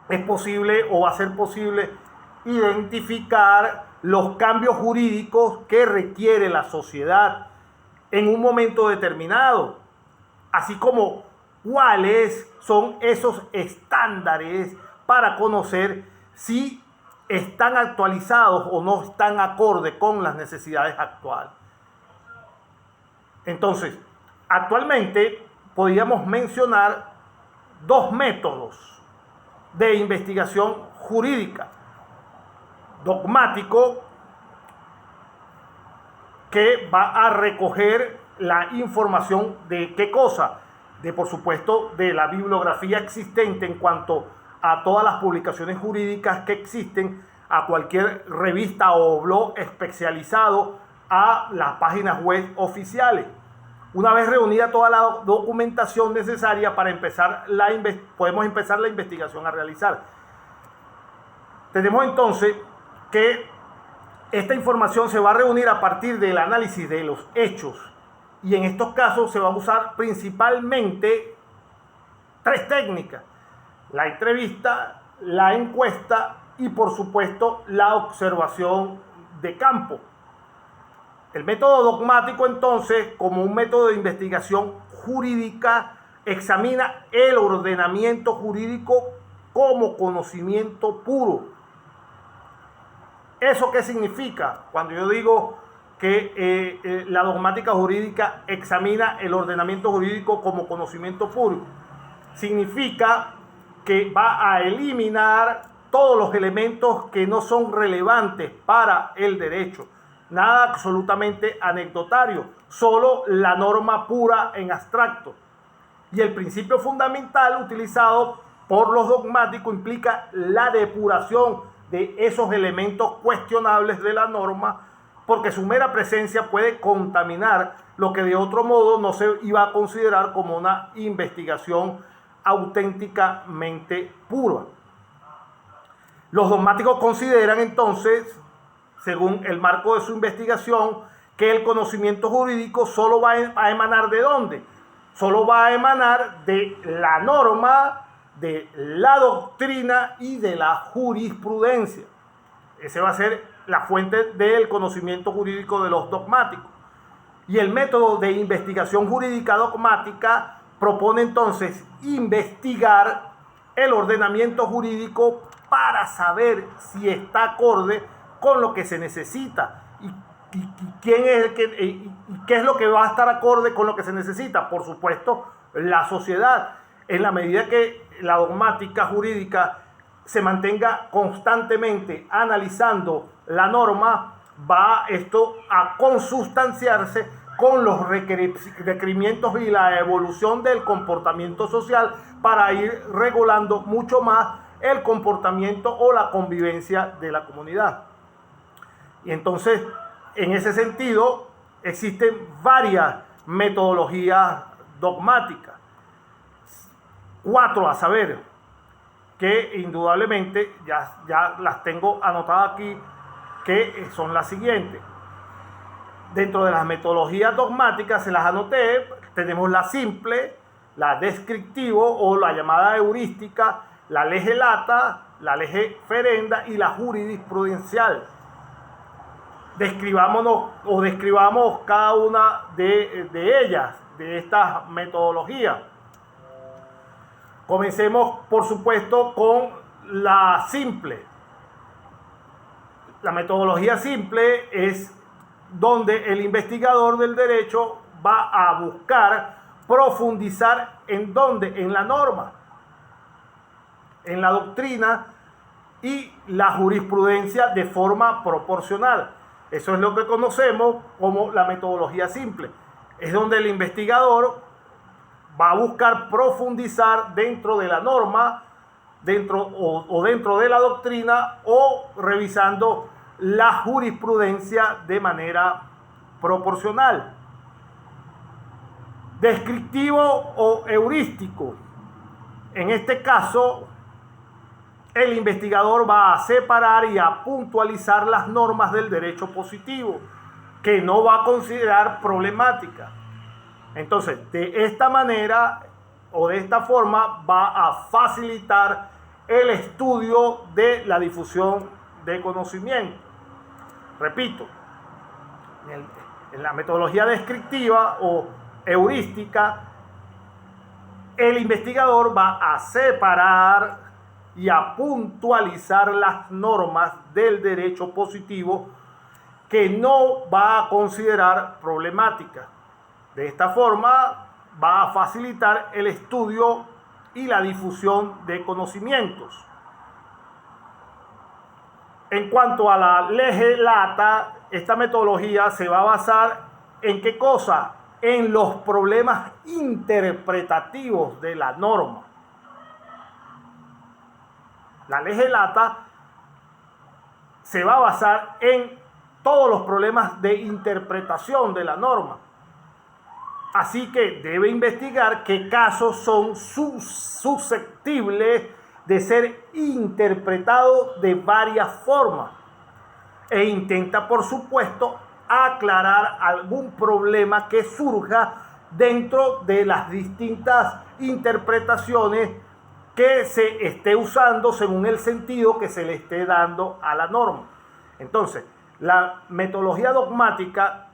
es posible o va a ser posible identificar los cambios jurídicos que requiere la sociedad en un momento determinado, así como cuáles son esos estándares para conocer si están actualizados o no están acorde con las necesidades actuales. Entonces, actualmente podríamos mencionar dos métodos de investigación jurídica: dogmático, que va a recoger la información de qué cosa, de por supuesto de la bibliografía existente en cuanto a todas las publicaciones jurídicas que existen, a cualquier revista o blog especializado, a las páginas web oficiales. Una vez reunida toda la documentación necesaria para podemos empezar la investigación a realizar. Tenemos entonces que esta información se va a reunir a partir del análisis de los hechos, y en estos casos se va a usar principalmente tres técnicas: la entrevista, la encuesta y por supuesto la observación de campo. El método dogmático, entonces, como un método de investigación jurídica, examina el ordenamiento jurídico como conocimiento puro. ¿Eso qué significa? Cuando yo digo que la dogmática jurídica examina el ordenamiento jurídico como conocimiento puro, significa que va a eliminar todos los elementos que no son relevantes para el derecho. Nada absolutamente anecdotario, solo la norma pura en abstracto. Y el principio fundamental utilizado por los dogmáticos implica la depuración de esos elementos cuestionables de la norma, porque su mera presencia puede contaminar lo que de otro modo no se iba a considerar como una investigación auténticamente pura. Los dogmáticos consideran entonces, según el marco de su investigación, que el conocimiento jurídico solo va a emanar ¿de dónde? Solo va a emanar de la norma, de la doctrina y de la jurisprudencia. Esa va a ser la fuente del conocimiento jurídico de los dogmáticos. Y el método de investigación jurídica dogmática propone entonces investigar el ordenamiento jurídico para saber si está acorde con lo que se necesita y qué es lo que va a estar acorde con lo que se necesita. Por supuesto, la sociedad, en la medida que la dogmática jurídica se mantenga constantemente analizando la norma, va esto a consustanciarse con los requerimientos y la evolución del comportamiento social para ir regulando mucho más el comportamiento o la convivencia de la comunidad. Y entonces, en ese sentido, existen varias metodologías dogmáticas. 4 a saber, que indudablemente ya las tengo anotadas aquí, que son las siguientes. Dentro de las metodologías dogmáticas se las anoté. Tenemos la simple, la descriptivo o la llamada heurística, la lege lata, la lege ferenda y la jurisprudencial. Describamos cada una de ellas, de estas metodologías. Comencemos, por supuesto, con la simple. La metodología simple es donde el investigador del derecho va a buscar profundizar en dónde, en la norma, en la doctrina y la jurisprudencia de forma proporcional. Eso es lo que conocemos como la metodología simple. Es donde el investigador va a buscar profundizar dentro de la norma, dentro de la doctrina, o revisando la jurisprudencia de manera proporcional. Descriptivo o heurístico. En este caso, el investigador va a separar y a puntualizar las normas del derecho positivo, que no va a considerar problemática. Entonces, de esta manera o de esta forma va a facilitar el estudio de la difusión de conocimiento. Repito, en la metodología descriptiva o heurística, el investigador va a separar y a puntualizar las normas del derecho positivo que no va a considerar problemáticas. De esta forma va a facilitar el estudio y la difusión de conocimientos. En cuanto a la lege lata, esta metodología se va a basar en ¿qué cosa? En los problemas interpretativos de la norma. La lege lata se va a basar en todos los problemas de interpretación de la norma. Así que debe investigar qué casos son susceptibles de ser interpretados de varias formas. E intenta, por supuesto, aclarar algún problema que surja dentro de las distintas interpretaciones que se esté usando según el sentido que se le esté dando a la norma. Entonces, la metodología dogmática,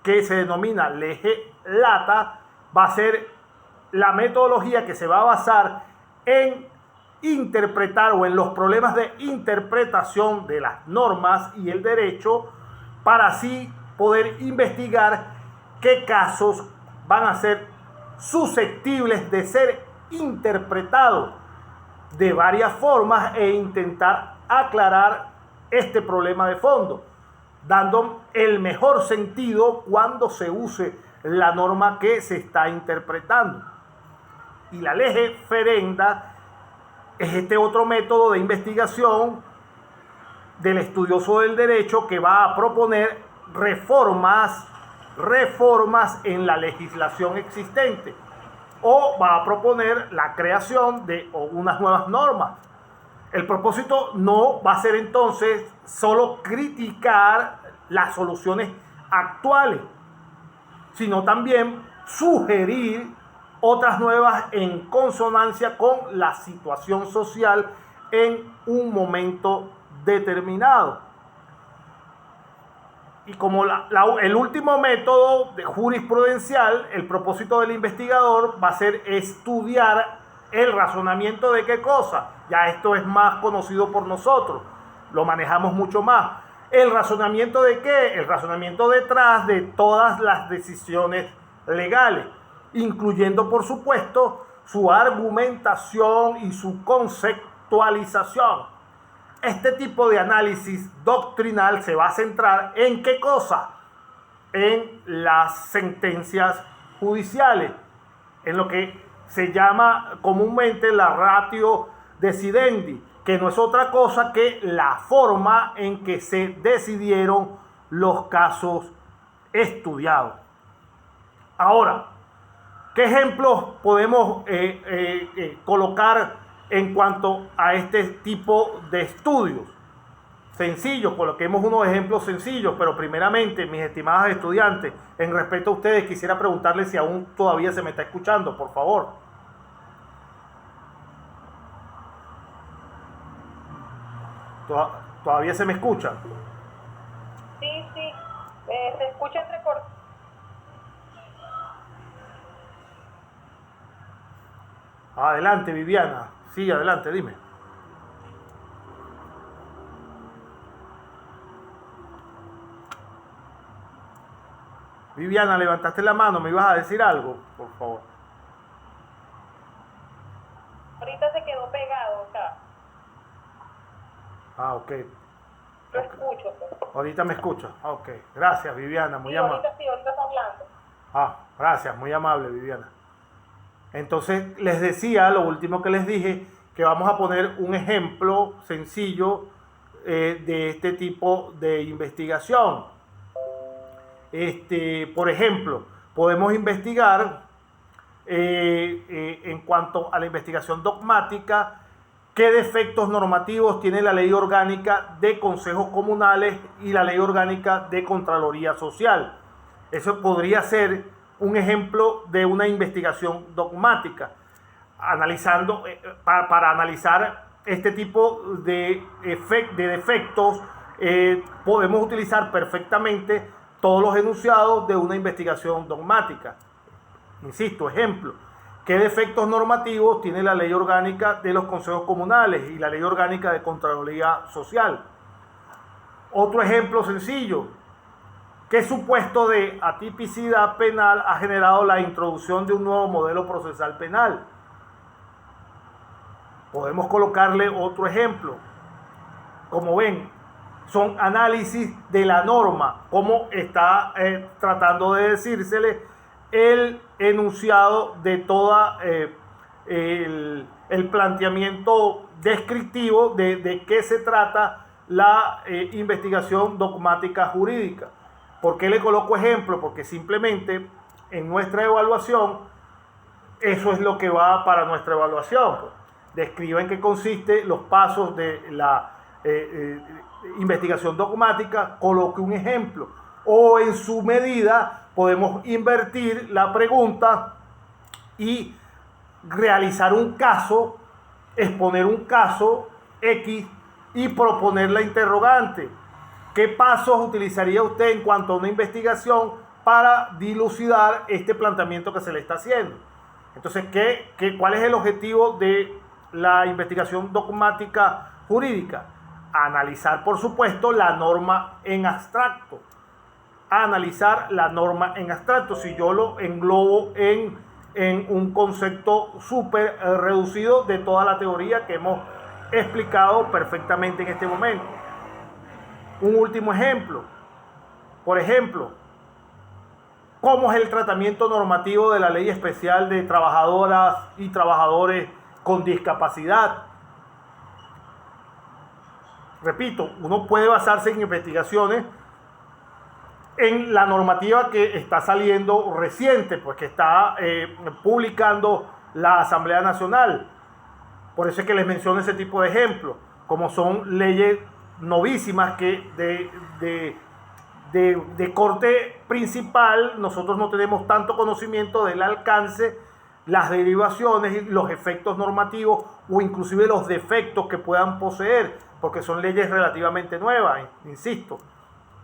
que se denomina lege lata, va a ser la metodología que se va a basar en interpretar o en los problemas de interpretación de las normas y el derecho, para así poder investigar qué casos van a ser susceptibles de ser interpretados de varias formas e intentar aclarar este problema de fondo, dando el mejor sentido cuando se use la norma que se está interpretando. Y la lege ferenda es este otro método de investigación del estudioso del derecho que va a proponer reformas en la legislación existente, o va a proponer la creación de unas nuevas normas. El propósito no va a ser entonces solo criticar las soluciones actuales, sino también sugerir otras nuevas en consonancia con la situación social en un momento determinado. Y como el último método de jurisprudencial, el propósito del investigador va a ser estudiar el razonamiento de qué cosa. Ya esto es más conocido por nosotros, lo manejamos mucho más. ¿El razonamiento de qué? El razonamiento detrás de todas las decisiones legales, incluyendo, por supuesto, su argumentación y su conceptualización. Este tipo de análisis doctrinal se va a centrar en qué cosa, en las sentencias judiciales, en lo que se llama comúnmente la ratio decidendi, que no es otra cosa que la forma en que se decidieron los casos estudiados. Ahora, ¿qué ejemplos podemos colocar en cuanto a este tipo de estudios? Sencillos, coloquemos unos ejemplos sencillos, pero primeramente, mis estimadas estudiantes, en respeto a ustedes, quisiera preguntarles si aún todavía se me está escuchando, por favor. ¿Todavía se me escucha? Sí, se escucha entrecortado. Adelante, Viviana. Sí, adelante, dime. Viviana, levantaste la mano, ¿me ibas a decir algo? Por favor. Ahorita se quedó pegado, o sea. Ah, ok. Lo escucho. Pues. Ahorita me escuchas. Ah, ok. Gracias, Viviana, muy amable. Ahorita está hablando. Ah, gracias, muy amable, Viviana. Entonces, les decía, lo último que les dije, que vamos a poner un ejemplo sencillo de este tipo de investigación. Por ejemplo, podemos investigar en cuanto a la investigación dogmática, qué defectos normativos tiene la Ley Orgánica de Consejos Comunales y la Ley Orgánica de Contraloría Social. Eso podría ser un ejemplo de una investigación dogmática, analizando, para analizar este tipo de defectos, podemos utilizar perfectamente todos los enunciados de una investigación dogmática. Insisto, ejemplo, ¿qué defectos normativos tiene la ley orgánica de los consejos comunales y la ley orgánica de Contraloría Social? Otro ejemplo sencillo, ¿qué supuesto de atipicidad penal ha generado la introducción de un nuevo modelo procesal penal? Podemos colocarle otro ejemplo. Como ven, son análisis de la norma, como está tratando de decírsele el enunciado de toda el planteamiento descriptivo de qué se trata la investigación dogmática jurídica. ¿Por qué le coloco ejemplo? Porque simplemente en nuestra evaluación eso es lo que va para nuestra evaluación. Describa en qué consiste los pasos de la investigación dogmática, coloque un ejemplo, o en su medida podemos invertir la pregunta y realizar un caso, exponer un caso X y proponer la interrogante. ¿Qué pasos utilizaría usted en cuanto a una investigación para dilucidar este planteamiento que se le está haciendo? Entonces, ¿cuál es el objetivo de la investigación dogmática jurídica? Analizar, por supuesto, la norma en abstracto. Analizar la norma en abstracto. Si yo lo englobo en un concepto súper reducido de toda la teoría que hemos explicado perfectamente en este momento. Un último ejemplo. Por ejemplo, ¿cómo es el tratamiento normativo de la ley especial de trabajadoras y trabajadores con discapacidad? Repito, uno puede basarse en investigaciones en la normativa que está saliendo reciente, pues que está publicando la Asamblea Nacional. Por eso es que les menciono ese tipo de ejemplos, como son leyes novísimas que de corte principal nosotros no tenemos tanto conocimiento del alcance, las derivaciones y los efectos normativos o inclusive los defectos que puedan poseer, porque son leyes relativamente nuevas, insisto.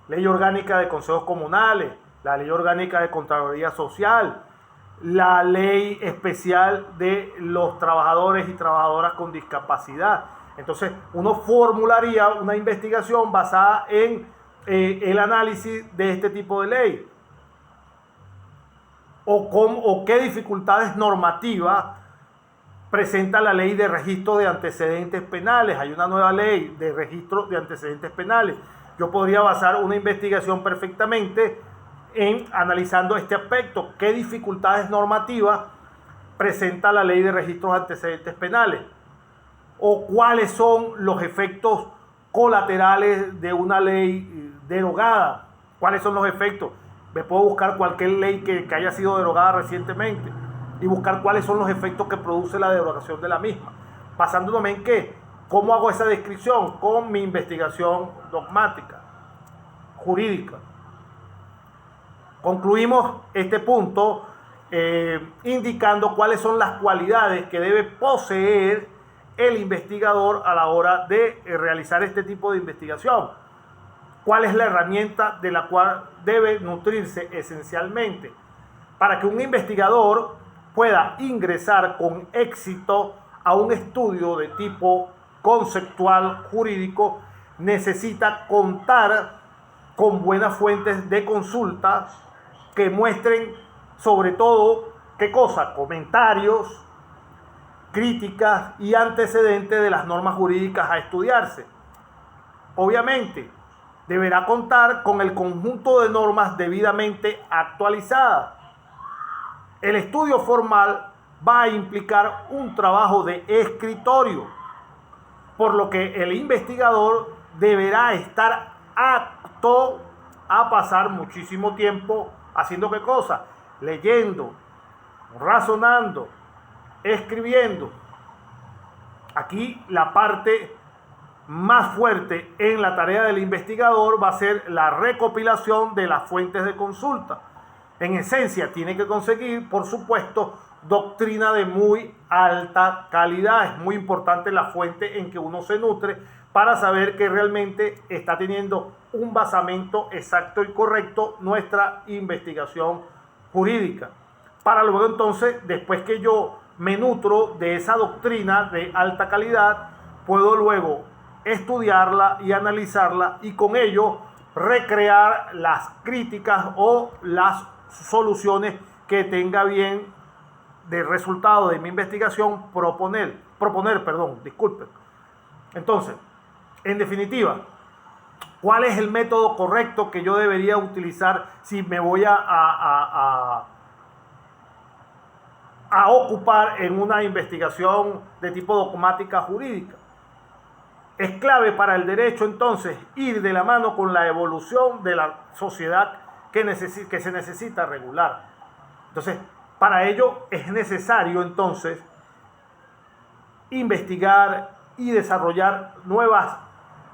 Ley orgánica de consejos comunales, la ley orgánica de Contraloría Social, la ley especial de los trabajadores y trabajadoras con discapacidad. Entonces, uno formularía una investigación basada en el análisis de este tipo de ley. O qué dificultades normativas presenta la ley de registro de antecedentes penales. Hay una nueva ley de registro de antecedentes penales. Yo podría basar una investigación perfectamente en analizando este aspecto. ¿Qué dificultades normativas presenta la ley de registros de antecedentes penales? ¿O cuáles son los efectos colaterales de una ley derogada? ¿Cuáles son los efectos? Me puedo buscar cualquier ley que haya sido derogada recientemente y buscar cuáles son los efectos que produce la derogación de la misma. Basándome en qué. ¿Cómo hago esa descripción? Con mi investigación dogmática, jurídica. Concluimos este punto indicando cuáles son las cualidades que debe poseer el investigador a la hora de realizar este tipo de investigación. ¿Cuál es la herramienta de la cual debe nutrirse esencialmente? Para que un investigador pueda ingresar con éxito a un estudio de tipo conceptual jurídico, necesita contar con buenas fuentes de consulta que muestren sobre todo, ¿qué cosa? Comentarios, críticas y antecedentes de las normas jurídicas a estudiarse. Obviamente, deberá contar con el conjunto de normas debidamente actualizadas. El estudio formal va a implicar un trabajo de escritorio, por lo que el investigador deberá estar apto a pasar muchísimo tiempo haciendo ¿qué cosa? Leyendo, razonando, escribiendo. Aquí la parte más fuerte en la tarea del investigador va a ser la recopilación de las fuentes de consulta. En esencia, tiene que conseguir, por supuesto, doctrina de muy alta calidad. Es muy importante la fuente en que uno se nutre para saber que realmente está teniendo un basamento exacto y correcto nuestra investigación jurídica. Para luego entonces, después que yo me nutro de esa doctrina de alta calidad, puedo luego estudiarla y analizarla y con ello recrear las críticas o las soluciones que tenga bien de resultado de mi investigación disculpen. Entonces, en definitiva, ¿cuál es el método correcto que yo debería utilizar si me voy a ocupar en una investigación de tipo dogmática jurídica? Es clave para el derecho entonces ir de la mano con la evolución de la sociedad que se necesita regular. Entonces, para ello es necesario entonces investigar y desarrollar nuevas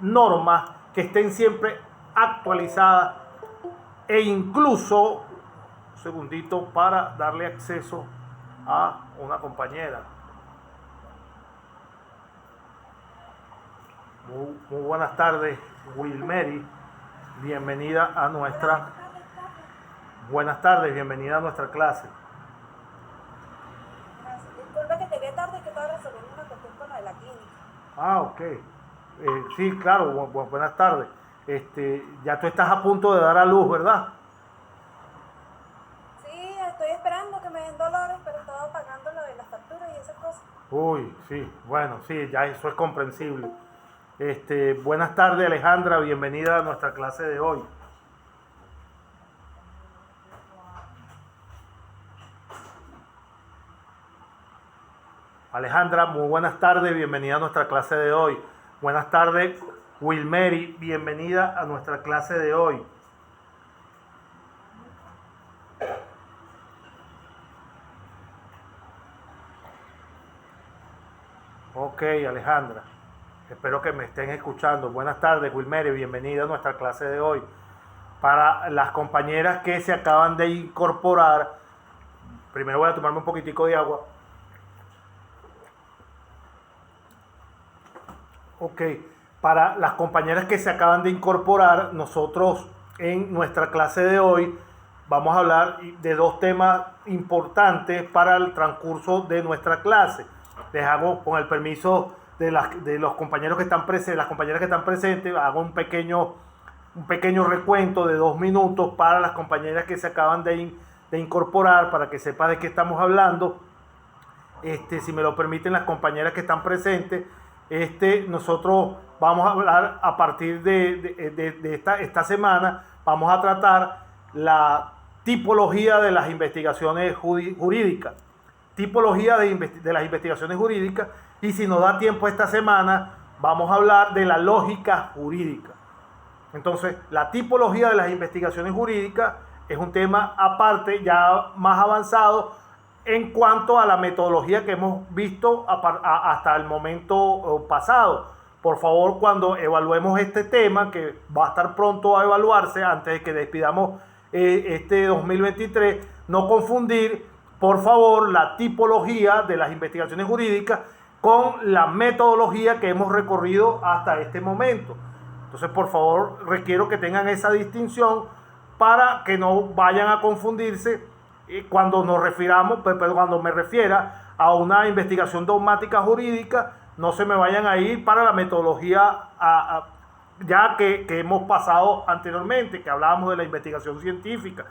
normas que estén siempre actualizadas e incluso, un segundito para darle acceso a una compañera. Muy buenas tardes, Wilmeri. Bienvenida a nuestra... Buenas tardes, bienvenida a nuestra clase. Disculpe que llegué tarde, que estaba resolviendo una cuestión con lo de la clínica. Ah, ok. Sí, claro, buenas tardes. Ya tú estás a punto de dar a luz, ¿verdad? Sí, estoy esperando que me den dolores, pero estaba pagando lo de las facturas y esas cosas. Uy, sí, bueno, sí, ya eso es comprensible. Buenas tardes, Alejandra, bienvenida a nuestra clase de hoy. Alejandra, muy buenas tardes, bienvenida a nuestra clase de hoy. Buenas tardes, Wilmeri, bienvenida a nuestra clase de hoy. Ok, Alejandra, espero que me estén escuchando. Buenas tardes, Wilmeri, bienvenida a nuestra clase de hoy. Para las compañeras que se acaban de incorporar, primero voy a tomarme un poquitico de agua. Ok, para las compañeras que se acaban de incorporar, nosotros en nuestra clase de hoy vamos a hablar de dos temas importantes para el transcurso de nuestra clase. Les hago, con el permiso de los compañeros que están presentes, las compañeras que están presentes, hago un pequeño recuento de 2 minutos para las compañeras que se acaban de incorporar, para que sepan de qué estamos hablando. Si me lo permiten las compañeras que están presentes, nosotros vamos a hablar a partir de esta semana, vamos a tratar la tipología de las investigaciones jurídicas. Tipología de las investigaciones jurídicas, y si nos da tiempo esta semana, vamos a hablar de la lógica jurídica. Entonces, la tipología de las investigaciones jurídicas es un tema aparte, ya más avanzado, en cuanto a la metodología que hemos visto hasta el momento pasado. Por favor, cuando evaluemos este tema, que va a estar pronto a evaluarse antes de que despidamos este 2023, no confundir, por favor, la tipología de las investigaciones jurídicas con la metodología que hemos recorrido hasta este momento. Entonces, por favor, requiero que tengan esa distinción para que no vayan a confundirse cuando cuando me refiera a una investigación dogmática jurídica, no se me vayan a ir para la metodología ya que hemos pasado anteriormente, que hablábamos de la investigación científica,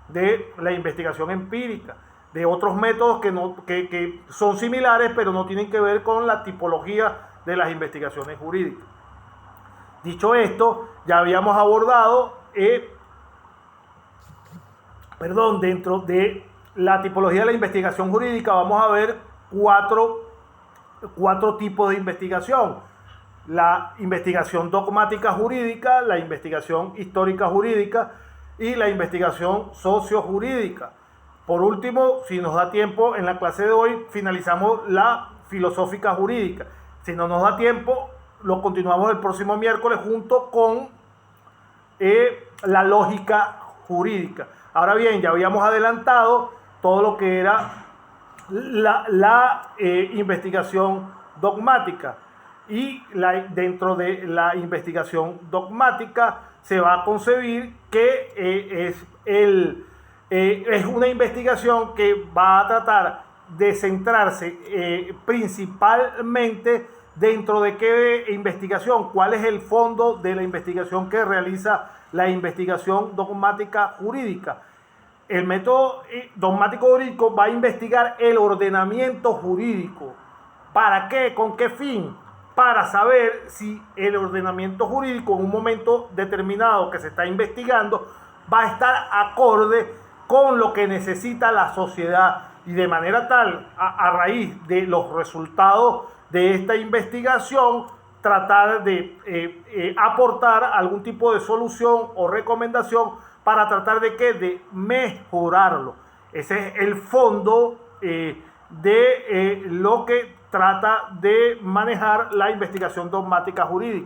de la investigación empírica, de otros métodos que son similares, pero no tienen que ver con la tipología de las investigaciones jurídicas. Dicho esto, ya habíamos abordado, dentro de la tipología de la investigación jurídica, vamos a ver cuatro tipos de investigación. La investigación dogmática jurídica, la investigación histórica jurídica y la investigación sociojurídica. Por último, si nos da tiempo, en la clase de hoy finalizamos la filosófica jurídica. Si no nos da tiempo, lo continuamos el próximo miércoles junto con la lógica jurídica. Ahora bien, ya habíamos adelantado todo lo que era la investigación dogmática. Y dentro de la investigación dogmática se va a concebir que es una investigación que va a tratar de centrarse principalmente dentro de qué investigación, cuál es el fondo de la investigación que realiza la investigación dogmática jurídica. El método dogmático jurídico va a investigar el ordenamiento jurídico. ¿Para qué? ¿Con qué fin? Para saber si el ordenamiento jurídico en un momento determinado que se está investigando va a estar acorde con lo que necesita la sociedad, y de manera tal, a raíz de los resultados de esta investigación, tratar de aportar algún tipo de solución o recomendación para tratar de mejorarlo. Ese es el fondo de lo que trata de manejar la investigación dogmática jurídica.